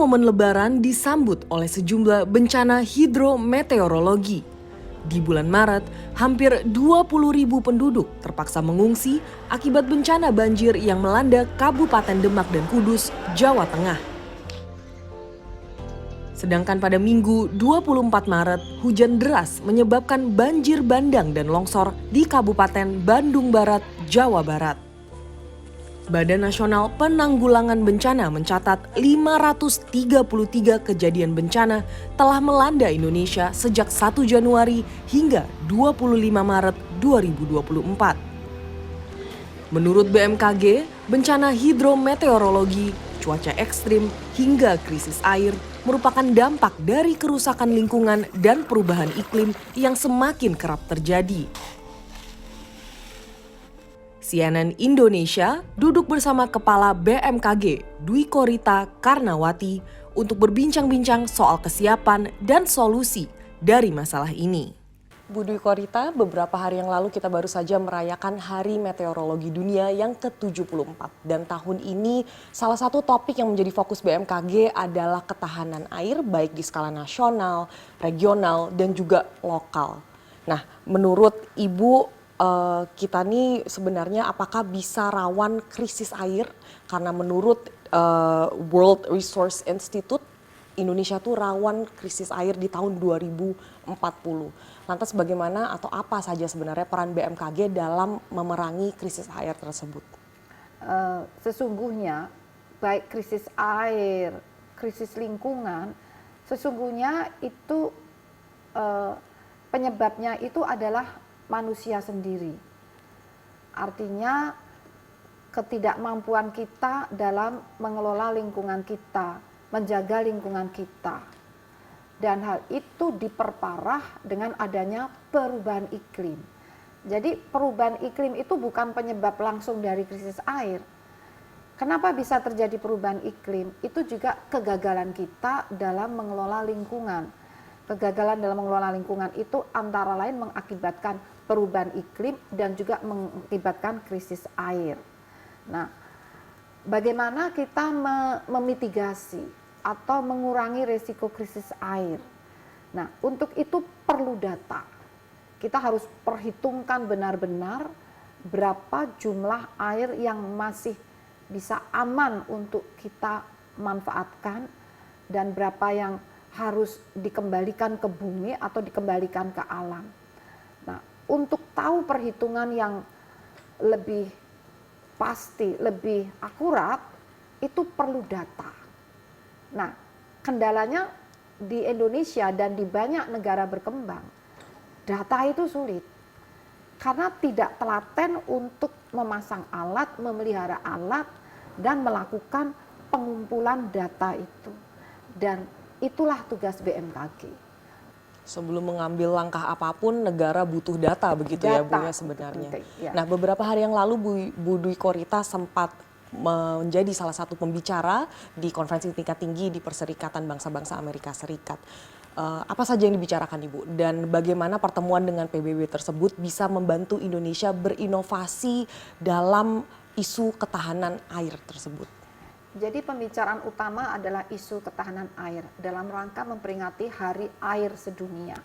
momen Lebaran disambut oleh sejumlah bencana hidrometeorologi. Di bulan Maret, hampir 20.000 penduduk terpaksa mengungsi akibat bencana banjir yang melanda Kabupaten Demak dan Kudus, Jawa Tengah. Sedangkan pada Minggu 24 Maret, hujan deras menyebabkan banjir bandang dan longsor di Kabupaten Bandung Barat, Jawa Barat. Badan Nasional Penanggulangan Bencana mencatat 533 kejadian bencana telah melanda Indonesia sejak 1 Januari hingga 25 Maret 2024. Menurut BMKG, bencana hidrometeorologi, cuaca ekstrim, hingga krisis air merupakan dampak dari kerusakan lingkungan dan perubahan iklim yang semakin kerap terjadi. CNN Indonesia duduk bersama Kepala BMKG Dwi Korita Karnawati untuk berbincang-bincang soal kesiapan dan solusi dari masalah ini. Bu Dwi Korita, beberapa hari yang lalu kita baru saja merayakan Hari Meteorologi Dunia yang ke-74. Dan tahun ini salah satu topik yang menjadi fokus BMKG adalah ketahanan air baik di skala nasional, regional, dan juga lokal. Nah, menurut Ibu, kita nih sebenarnya apakah bisa rawan krisis air? Karena menurut World Resource Institute, Indonesia tuh rawan krisis air di tahun 2040. Lantas bagaimana atau apa saja sebenarnya peran BMKG dalam memerangi krisis air tersebut? Sesungguhnya baik krisis air, krisis lingkungan, sesungguhnya itu penyebabnya itu adalah manusia sendiri. Artinya ketidakmampuan kita dalam mengelola lingkungan kita, menjaga lingkungan kita. Dan hal itu diperparah dengan adanya perubahan iklim. Jadi perubahan iklim itu bukan penyebab langsung dari krisis air. Kenapa bisa terjadi perubahan iklim? Itu juga kegagalan kita dalam mengelola lingkungan. Kegagalan dalam mengelola lingkungan itu antara lain mengakibatkan perubahan iklim dan juga mengakibatkan krisis air. Nah, bagaimana kita memitigasi atau mengurangi risiko krisis air? Nah, untuk itu perlu data. Kita harus perhitungkan benar-benar berapa jumlah air yang masih bisa aman untuk kita manfaatkan dan berapa yang harus dikembalikan ke bumi atau dikembalikan ke alam. Nah, untuk tahu perhitungan yang lebih pasti, lebih akurat, itu perlu data. Nah, kendalanya di Indonesia dan di banyak negara berkembang, data itu sulit. Karena tidak telaten untuk memasang alat, memelihara alat, dan melakukan pengumpulan data itu. Dan itulah tugas BMKG. Sebelum mengambil langkah apapun, negara butuh data begitu ya Bu ya sebenarnya. Ya. Nah, beberapa hari yang lalu Bu Dwi Korita sempat menjadi salah satu pembicara di konferensi tingkat tinggi di Perserikatan Bangsa-Bangsa Amerika Serikat. Apa saja yang dibicarakan Ibu dan bagaimana pertemuan dengan PBB tersebut bisa membantu Indonesia berinovasi dalam isu ketahanan air tersebut? Jadi pembicaraan utama adalah isu ketahanan air dalam rangka memperingati Hari Air Sedunia.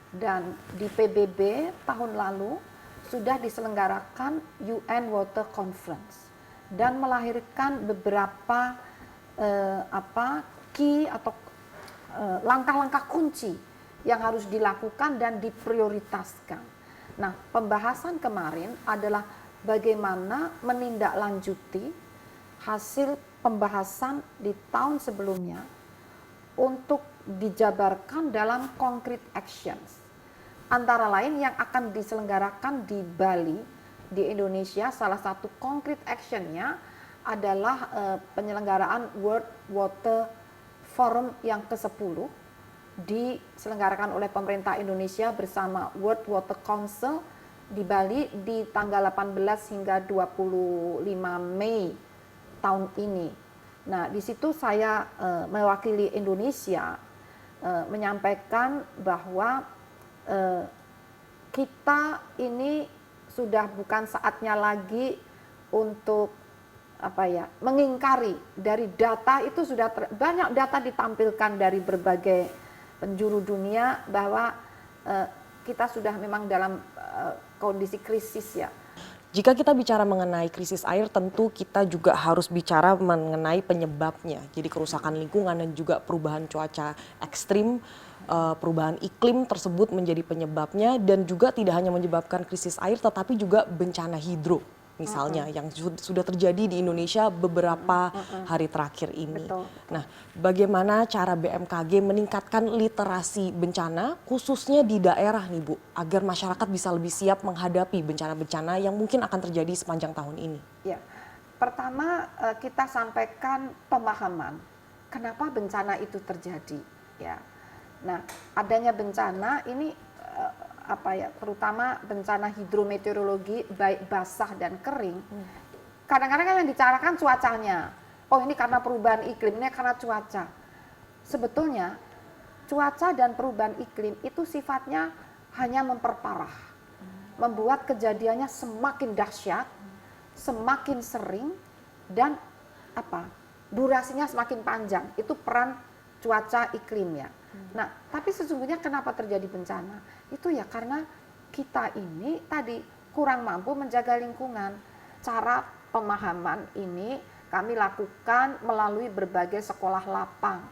Dan di PBB tahun lalu sudah diselenggarakan UN Water Conference dan melahirkan beberapa key atau langkah-langkah kunci yang harus dilakukan dan diprioritaskan. Nah, pembahasan kemarin adalah bagaimana menindaklanjuti hasil pembahasan di tahun sebelumnya untuk dijabarkan dalam concrete actions. Antara lain yang akan diselenggarakan di Bali, di Indonesia, salah satu concrete actionnya adalah penyelenggaraan World Water Forum yang ke-10 diselenggarakan oleh pemerintah Indonesia bersama World Water Council di Bali di tanggal 18 hingga 25 Mei tahun ini. Nah, di situ saya mewakili Indonesia menyampaikan bahwa kita ini sudah bukan saatnya lagi untuk mengingkari dari data itu sudah banyak data ditampilkan dari berbagai penjuru dunia bahwa kita sudah memang dalam kondisi krisis ya. Jika kita bicara mengenai krisis air, tentu kita juga harus bicara mengenai penyebabnya. Jadi kerusakan lingkungan dan juga perubahan cuaca ekstrim, perubahan iklim tersebut menjadi penyebabnya, dan juga tidak hanya menyebabkan krisis air tetapi juga bencana hidro misalnya yang sudah terjadi di Indonesia beberapa hari terakhir ini. Betul. Nah, bagaimana cara BMKG meningkatkan literasi bencana khususnya di daerah nih Bu, agar masyarakat bisa lebih siap menghadapi bencana-bencana yang mungkin akan terjadi sepanjang tahun ini? Ya, pertama kita sampaikan pemahaman kenapa bencana itu terjadi. Ya, nah adanya bencana ini terutama bencana hidrometeorologi baik basah dan kering. Kadang-kadang kan yang dicarakan cuacanya. Oh ini karena perubahan iklim, ini karena cuaca. Sebetulnya cuaca dan perubahan iklim itu sifatnya hanya memperparah, membuat kejadiannya semakin dahsyat, semakin sering, dan durasinya semakin panjang. Itu peran cuaca iklim ya. Nah, tapi sesungguhnya kenapa terjadi bencana? Itu ya karena kita ini tadi kurang mampu menjaga lingkungan. Cara pemahaman ini kami lakukan melalui berbagai sekolah lapang.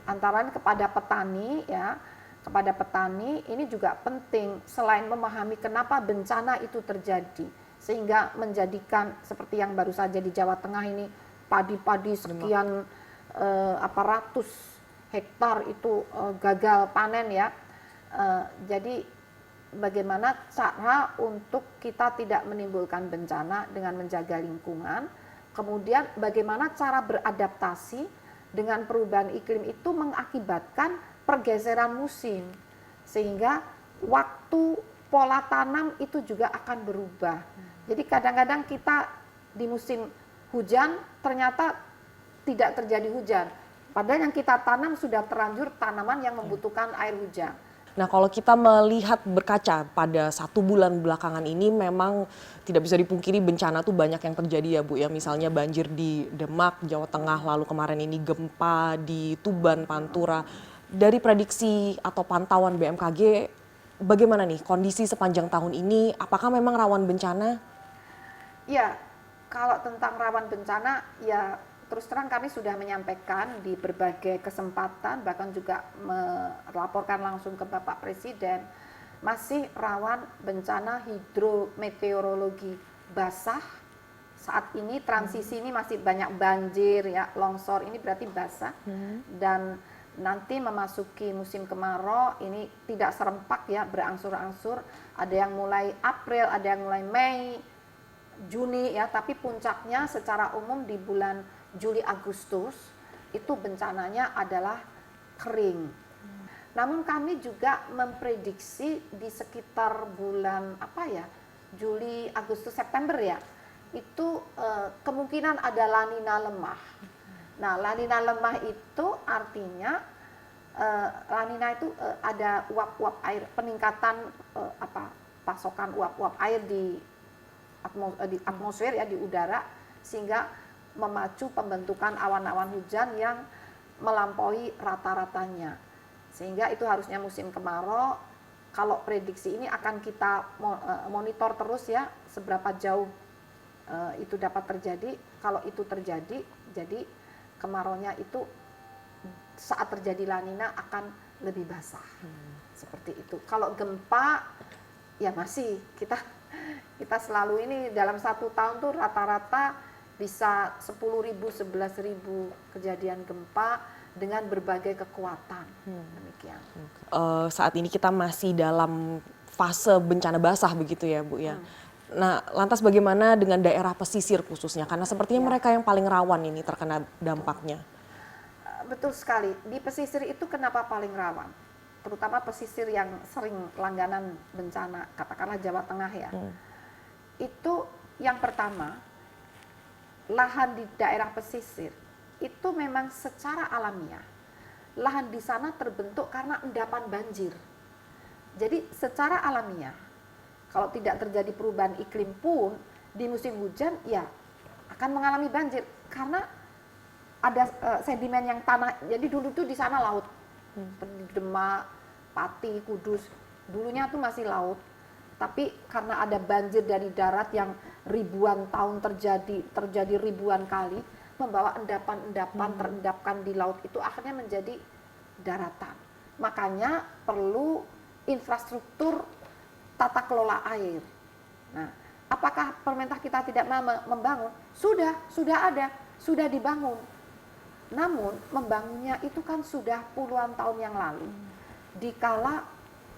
Antara lain kepada petani ya, kepada petani ini juga penting selain memahami kenapa bencana itu terjadi sehingga menjadikan seperti yang baru saja di Jawa Tengah ini padi-padi sekian ratus hektar itu gagal panen ya. Jadi bagaimana cara untuk kita tidak menimbulkan bencana dengan menjaga lingkungan, kemudian bagaimana cara beradaptasi dengan perubahan iklim itu mengakibatkan pergeseran musim sehingga waktu pola tanam itu juga akan berubah. Jadi kadang-kadang kita di musim hujan ternyata tidak terjadi hujan. Padahal yang kita tanam sudah terlanjur tanaman yang membutuhkan air hujan. Nah, kalau kita melihat berkaca pada 1 bulan belakangan ini memang tidak bisa dipungkiri bencana tuh banyak yang terjadi ya Bu ya. Misalnya banjir di Demak, Jawa Tengah, lalu kemarin ini gempa di Tuban, Pantura. Dari prediksi atau pantauan BMKG, bagaimana nih kondisi sepanjang tahun ini? Apakah memang rawan bencana? Ya, kalau tentang rawan bencana ya terus terang kami sudah menyampaikan di berbagai kesempatan, bahkan juga melaporkan langsung ke Bapak Presiden, masih rawan bencana hidrometeorologi basah. Saat ini transisi ini masih banyak banjir ya, longsor ini berarti basah. Dan nanti memasuki musim kemarau ini tidak serempak ya, berangsur-angsur. Ada yang mulai April, ada yang mulai Mei, Juni ya, tapi puncaknya secara umum di bulan Juli Agustus itu bencananya adalah kering. Namun kami juga memprediksi di sekitar bulan Juli, Agustus, September ya, itu kemungkinan ada La Nina lemah. Nah, La Nina lemah itu artinya La Nina itu ada uap-uap air, peningkatan pasokan uap-uap air di atmosfer ya, di udara, sehingga memacu pembentukan awan-awan hujan yang melampaui rata-ratanya. Sehingga itu harusnya musim kemarau. Kalau prediksi ini akan kita monitor terus ya, seberapa jauh itu dapat terjadi. Kalau itu terjadi, jadi kemaraunya itu saat terjadi La Nina akan lebih basah. Seperti itu. Kalau gempa ya masih kita selalu ini dalam 1 tahun tuh rata-rata bisa 10.000, 11.000 kejadian gempa dengan berbagai kekuatan. Demikian. Saat ini kita masih dalam fase bencana basah begitu ya Bu ya. Nah, lantas bagaimana dengan daerah pesisir khususnya? Karena sepertinya mereka yang paling rawan ini terkena dampaknya. Betul sekali. Di pesisir itu kenapa paling rawan? Terutama pesisir yang sering langganan bencana, katakanlah Jawa Tengah ya. Itu yang pertama, lahan di daerah pesisir itu memang secara alamiah lahan di sana terbentuk karena endapan banjir. Jadi secara alamiah kalau tidak terjadi perubahan iklim pun di musim hujan ya akan mengalami banjir karena ada sedimen yang tanah. Jadi dulu tuh di sana laut, Demak, Pati, Kudus, dulunya tuh masih laut. Tapi karena ada banjir dari darat yang ribuan tahun terjadi ribuan kali, membawa endapan-endapan terendapkan di laut itu akhirnya menjadi daratan. Makanya perlu infrastruktur tata kelola air. Nah, apakah pemerintah kita tidak membangun? Sudah ada, sudah dibangun. Namun membangunnya itu kan sudah puluhan tahun yang lalu. Dikala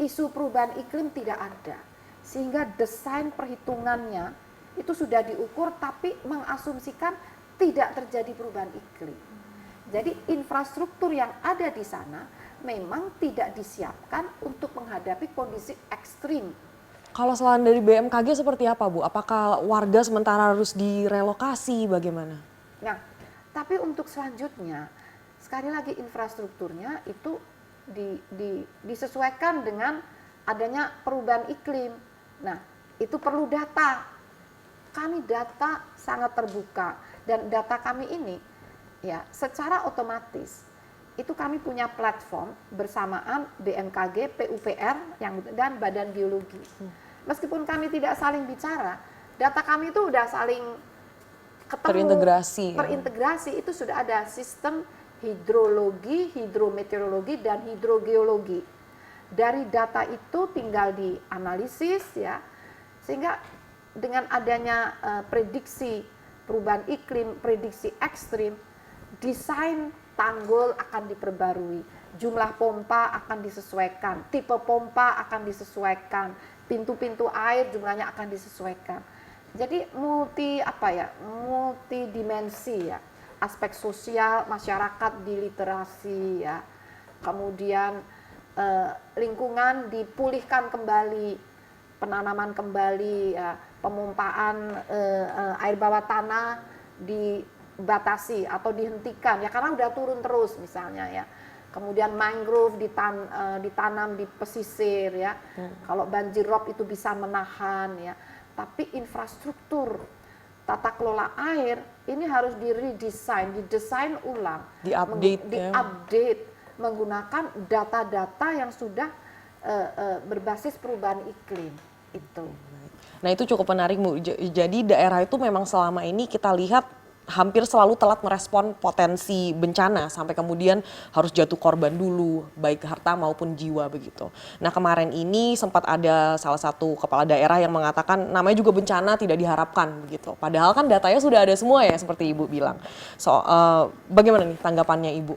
isu perubahan iklim tidak ada. Sehingga desain perhitungannya itu sudah diukur tapi mengasumsikan tidak terjadi perubahan iklim. Jadi infrastruktur yang ada di sana memang tidak disiapkan untuk menghadapi kondisi ekstrim. Kalau selain dari BMKG seperti apa Bu? Apakah warga sementara harus direlokasi bagaimana? Nah, tapi untuk selanjutnya, sekali lagi infrastrukturnya itu disesuaikan dengan adanya perubahan iklim. Nah, itu perlu data. Kami data sangat terbuka dan data kami ini ya secara otomatis itu kami punya platform bersamaan BMKG, PUPR dan Badan Geologi. Meskipun kami tidak saling bicara, data kami itu udah saling ketemu, terintegrasi. Itu sudah ada sistem hidrologi, hidrometeorologi dan hidrogeologi. Dari data itu tinggal dianalisis ya, sehingga dengan adanya prediksi perubahan iklim, prediksi ekstrim, desain tanggul akan diperbarui, jumlah pompa akan disesuaikan, tipe pompa akan disesuaikan, pintu-pintu air jumlahnya akan disesuaikan. Jadi multidimensi ya, aspek sosial masyarakat diliterasi ya, kemudian lingkungan dipulihkan kembali, penanaman kembali ya, pemumpaan air bawah tanah dibatasi atau dihentikan ya karena udah turun terus misalnya ya. Kemudian mangrove ditanam di pesisir ya. Kalau banjir rob itu bisa menahan ya. Tapi infrastruktur tata kelola air ini harus didesain ulang, diupdate menggunakan data-data yang sudah berbasis perubahan iklim itu. Nah itu cukup menarik Bu. Jadi daerah itu memang selama ini kita lihat hampir selalu telat merespon potensi bencana sampai kemudian harus jatuh korban dulu baik harta maupun jiwa begitu. Nah kemarin ini sempat ada salah satu kepala daerah yang mengatakan namanya juga bencana tidak diharapkan begitu. Padahal kan datanya sudah ada semua ya seperti Ibu bilang. Bagaimana nih tanggapannya Ibu?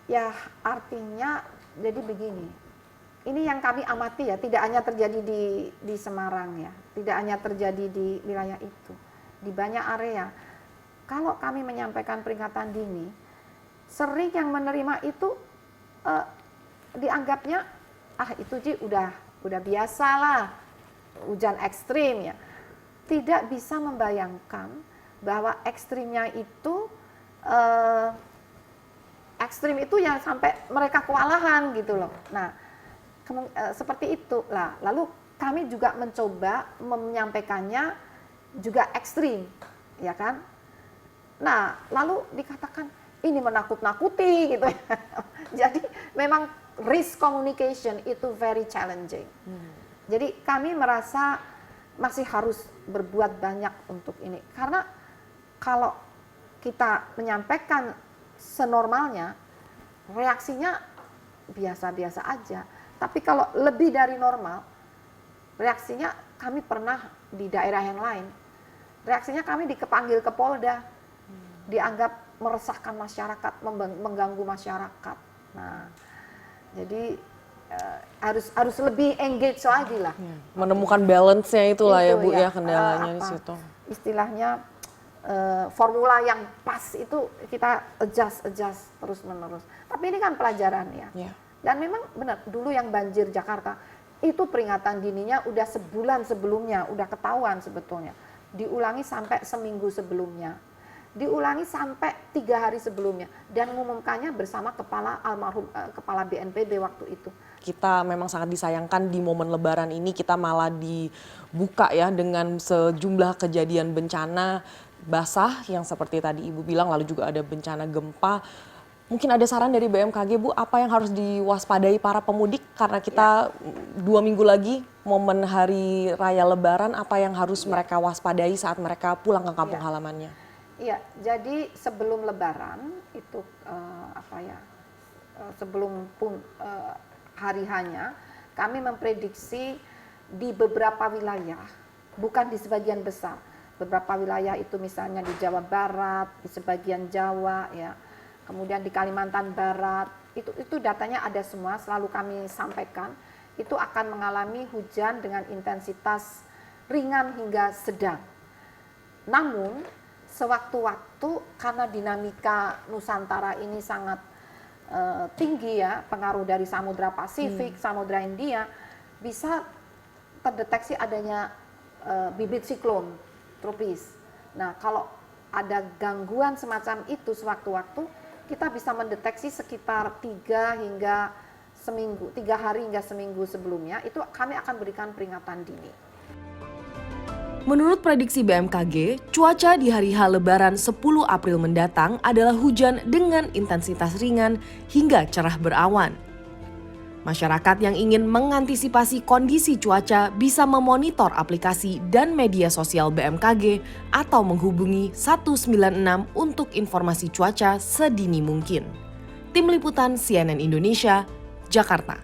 Ya artinya jadi begini. Ini yang kami amati ya, tidak hanya terjadi di Semarang ya, tidak hanya terjadi di wilayah itu. Di banyak area, kalau kami menyampaikan peringatan dini, sering yang menerima itu dianggapnya itu Ji udah biasa lah hujan ekstrim ya. Tidak bisa membayangkan bahwa ekstrimnya itu ekstrim itu yang sampai mereka kewalahan gitu loh. Nah seperti itu lah. Lalu kami juga mencoba menyampaikannya juga ekstrim, ya kan? Nah, lalu dikatakan ini menakut-nakuti gitu. Jadi memang risk communication itu very challenging. Jadi kami merasa masih harus berbuat banyak untuk ini. Karena kalau kita menyampaikan senormalnya, reaksinya biasa-biasa aja. Tapi kalau lebih dari normal, reaksinya kami pernah di daerah yang lain. Reaksinya kami kepanggil ke Polda, dianggap meresahkan masyarakat, mengganggu masyarakat. Nah, jadi harus lebih engage lagi lah. Menemukan balance-nya itulah ya Bu ya kendalanya di situ. Istilahnya formula yang pas itu kita adjust terus menerus. Tapi ini kan pelajaran ya. Dan memang benar dulu yang banjir Jakarta itu peringatan dininya udah sebulan sebelumnya, udah ketahuan sebetulnya. Diulangi sampai seminggu sebelumnya, diulangi sampai 3 hari sebelumnya, dan mengumumkannya bersama kepala BNPB waktu itu. Kita memang sangat disayangkan di momen Lebaran ini kita malah dibuka ya dengan sejumlah kejadian bencana basah yang seperti tadi Ibu bilang, lalu juga ada bencana gempa. Mungkin ada saran dari BMKG, Bu, apa yang harus diwaspadai para pemudik karena kita 2 minggu lagi momen hari raya Lebaran, apa yang harus mereka waspadai saat mereka pulang ke kampung halamannya? Iya, jadi sebelum Lebaran itu sebelum hari hanya, kami memprediksi di beberapa wilayah, bukan di sebagian besar. Beberapa wilayah itu misalnya di Jawa Barat, di sebagian Jawa, ya, kemudian di Kalimantan Barat, itu datanya ada semua, selalu kami sampaikan, itu akan mengalami hujan dengan intensitas ringan hingga sedang. Namun, sewaktu-waktu karena dinamika Nusantara ini sangat tinggi ya, pengaruh dari Samudra Pasifik, Samudra Hindia, bisa terdeteksi adanya bibit siklon tropis. Nah, kalau ada gangguan semacam itu sewaktu-waktu, kita bisa mendeteksi sekitar 3 hari hingga seminggu sebelumnya, itu kami akan berikan peringatan dini. Menurut prediksi BMKG, cuaca di hari H Lebaran 10 April mendatang adalah hujan dengan intensitas ringan hingga cerah berawan. Masyarakat yang ingin mengantisipasi kondisi cuaca bisa memonitor aplikasi dan media sosial BMKG atau menghubungi 196 untuk informasi cuaca sedini mungkin. Tim Liputan CNN Indonesia, Jakarta.